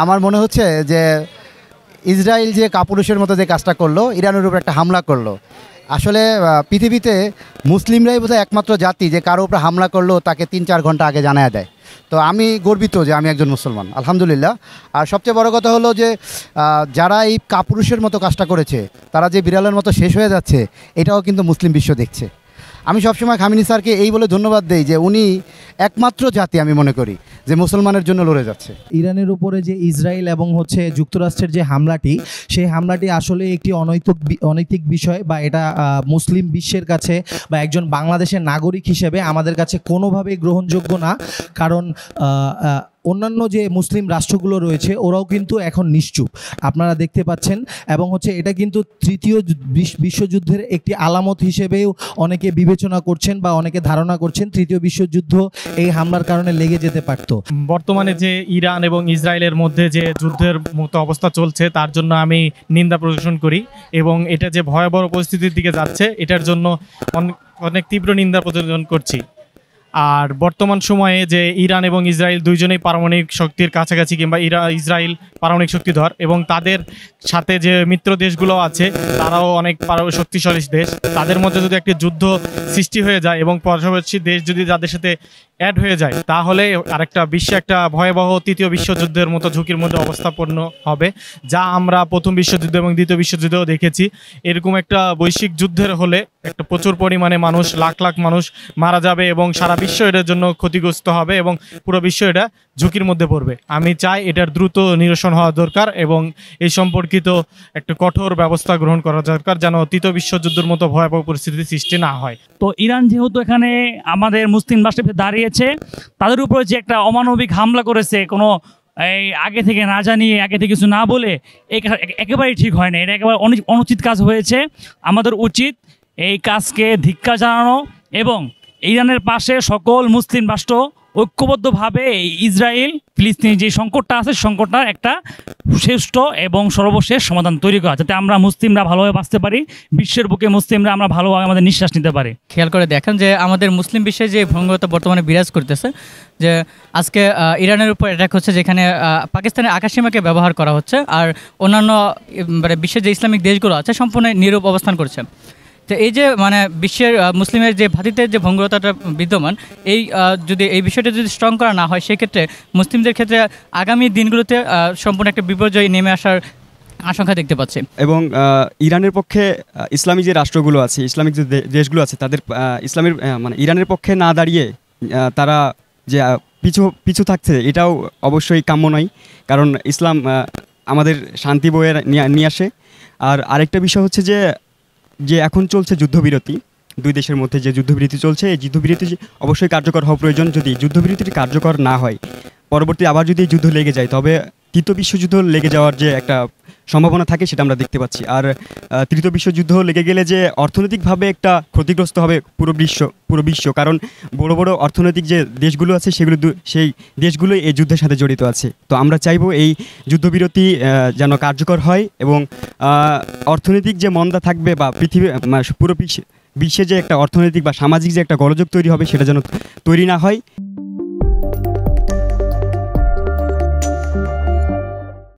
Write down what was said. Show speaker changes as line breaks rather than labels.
আমার মনে হচ্ছে যে ইসরায়েল যে কাপুরুষের মতো যে কাজটা করলো, ইরানের উপর একটা হামলা করলো, আসলে পৃথিবীতে মুসলিমরাই বোধহয় একমাত্র জাতি যে কারো উপর হামলা করলো তাকে 3-4 ঘন্টা আগে জানায় দেয়। তো আমি গর্বিত যে আমি একজন মুসলমান, আলহামদুলিল্লাহ। আর সবচেয়ে বড় কথা হলো যে যারা এই কাপুরুষের মতো কাজটা করেছে তারা যে বিড়ালের মতো শেষ হয়ে যাচ্ছে, এটাও কিন্তু মুসলিম বিশ্ব দেখছে। আমি সবসময় খামেনি স্যারকে এই বলে ধন্যবাদ দেই যে উনি একমাত্র জাতি আমি মনে করি যে মুসলমানের জন্য লড়ে যাচ্ছে।
ইরানের উপরে যে ইসরায়েল এবং যুক্তরাষ্ট্রের যে হামলাটি, সেই হামলাটি আসলে একটি অনৈতিক বিষয়, বা এটা মুসলিম বিশ্বের কাছে বা একজন বাংলাদেশের নাগরিক হিসেবে আমাদের কাছে কোনোভাবেই গ্রহণযোগ্য না। কারণ অন্যান্য যে মুসলিম রাষ্ট্রগুলো রয়েছে ওরাও কিন্তু এখন নিশ্চুপ, আপনারা দেখতে পাচ্ছেন। এবং এটা কিন্তু তৃতীয় বিশ্বযুদ্ধের একটি আলামত হিসেবেও অনেকে বিবেচনা করছেন বা অনেকে ধারণা করছেন তৃতীয় বিশ্বযুদ্ধ এই হামলার কারণে লেগে যেতে পারত।
বর্তমানে যে ইরান এবং ইসরায়েলের মধ্যে যে যুদ্ধের মতো অবস্থা চলছে তার জন্য আমি নিন্দা প্রদর্শন করি, এবং এটা যে ভয়াবহ পরিস্থিতির দিকে যাচ্ছে এটার জন্য অনেক তীব্র নিন্দা প্রদর্শন করছি। আর বর্তমান সময়ে যে ইরান এবং ইসরায়েল দুইজনেই পারমাণবিক শক্তির কাছাকাছি, কিংবা ইসরায়েল পারমাণবিক শক্তিধর, এবং তাদের সাথে যে মিত্র দেশগুলো আছে তারাও অনেক শক্তিশালী দেশ, তাদের মধ্যে যদি একটি যুদ্ধ সৃষ্টি হয়ে যায় এবং পার্শ্ববর্তী দেশ যদি যাদের সাথে অ্যাড হয়ে যায়, তাহলে আরেকটা বিশ্বে একটা ভয়াবহ তৃতীয় বিশ্বযুদ্ধের মতো ঝুঁকির মধ্যে অবস্থাপন্ন হবে, যা আমরা প্রথম বিশ্বযুদ্ধ এবং দ্বিতীয় বিশ্বযুদ্ধেও দেখেছি। এরকম একটা বৈশ্বিক যুদ্ধের হলে একটা প্রচুর পরিমাণে মানুষ, লাখ লাখ মানুষ মারা যাবে এবং সারা বিশ্ব এটার জন্য ক্ষতিগ্রস্ত হবে এবং পুরো বিশ্ব এটা ঝুঁকির মধ্যে পড়বে। আমি চাই এটার দ্রুত নিরসন হওয়া দরকার এবং এই সম্পর্কিত একটা কঠোর ব্যবস্থা গ্রহণ করা দরকার, যেন তৃতীয় বিশ্বযুদ্ধের মতো ভয়াবহ পরিস্থিতি সৃষ্টি না হয়।
তো ইরান যেহেতু এখানে আমাদের মুসলিম রাষ্ট্রে দাঁড়িয়েছে, তাদের উপরে যে একটা অমানবিক হামলা করেছে, কোনো এই আগে থেকে না জানিয়ে, আগে থেকে কিছু না বলে, একেবারেই ঠিক হয় না। এটা একেবারে অনুচিত কাজ হয়েছে। আমাদের উচিত এই কাজকে ধিক্কার জানানো এবং ইরানের পাশে সকল মুসলিম রাষ্ট্র ঐক্যবদ্ধভাবে ইসরায়েল ফিলিস্তিনি যে সংকটটা আছে, সংকটটার একটা শ্রেষ্ঠ এবং সর্বশেষ সমাধান তৈরি করা, যাতে আমরা মুসলিমরা ভালোভাবে বাঁচতে পারি, বিশ্বের বুকে মুসলিমরা আমরা ভালোভাবে আমাদের নিঃশ্বাস নিতে পারি।
খেয়াল করে দেখেন যে আমাদের মুসলিম বিশ্বে যে ভঙ্গুরতা বর্তমানে বিরাজ করতেছে, যে আজকে ইরানের উপর অ্যাটাক হচ্ছে, যেখানে পাকিস্তানের আকাশসীমাকে ব্যবহার করা হচ্ছে, আর অন্যান্য বিশ্বের যে ইসলামিক দেশগুলো আছে সম্পূর্ণ নীরব অবস্থান করছে। তো এই যে বিশ্বের মুসলিমের যে ভাতিত্বের যে ভঙ্গুরতাটা বিদ্যমান, যদি এই বিষয়টা যদি স্ট্রং করা না হয়, সেক্ষেত্রে মুসলিমদের ক্ষেত্রে আগামী দিনগুলোতে সম্পূর্ণ একটা বিপর্যয় নেমে আসার আশঙ্কা দেখতে পাচ্ছি।
এবং ইরানের পক্ষে ইসলামিক যে রাষ্ট্রগুলো আছে, ইসলামিক যে দেশগুলো আছে, তাদের ইসলামের ইরানের পক্ষে না দাঁড়িয়ে তারা যে পিছু থাকছে, এটাও অবশ্যই কাম্য নয়। কারণ ইসলাম আমাদের শান্তি বয়ে নিয়ে আসে। আর আরেকটা বিষয় হচ্ছে যে এখন চলছে যুদ্ধবিরতি, দুই দেশের মধ্যে যে যুদ্ধবিরতি চলছে, এই যুদ্ধবিরতি অবশ্যই কার্যকর হওয়া প্রয়োজন। যদি যুদ্ধবিরতিটি কার্যকর না হয়, পরবর্তী আবার যদি যুদ্ধ লেগে যায়, তবে তৃতীয় বিশ্বযুদ্ধ লেগে যাওয়ার যে একটা সম্ভাবনা থাকে সেটা আমরা দেখতে পাচ্ছি। আর তৃতীয় বিশ্বযুদ্ধ লেগে গেলে যে অর্থনৈতিকভাবে একটা ক্ষতিগ্রস্ত হবে পুরো বিশ্ব, কারণ বড় বড় অর্থনৈতিক যে দেশগুলো আছে সেই দেশগুলোই এই যুদ্ধের সাথে জড়িত আছে। তো আমরা চাইবো এই যুদ্ধবিরতি যেন কার্যকর হয় এবং অর্থনৈতিক যে মন্দা থাকবে বা পুরো বিশ্বে যে একটা অর্থনৈতিক বা সামাজিক যে একটা গোলযোগ তৈরি হবে, সেটা যেন তৈরি না হয়।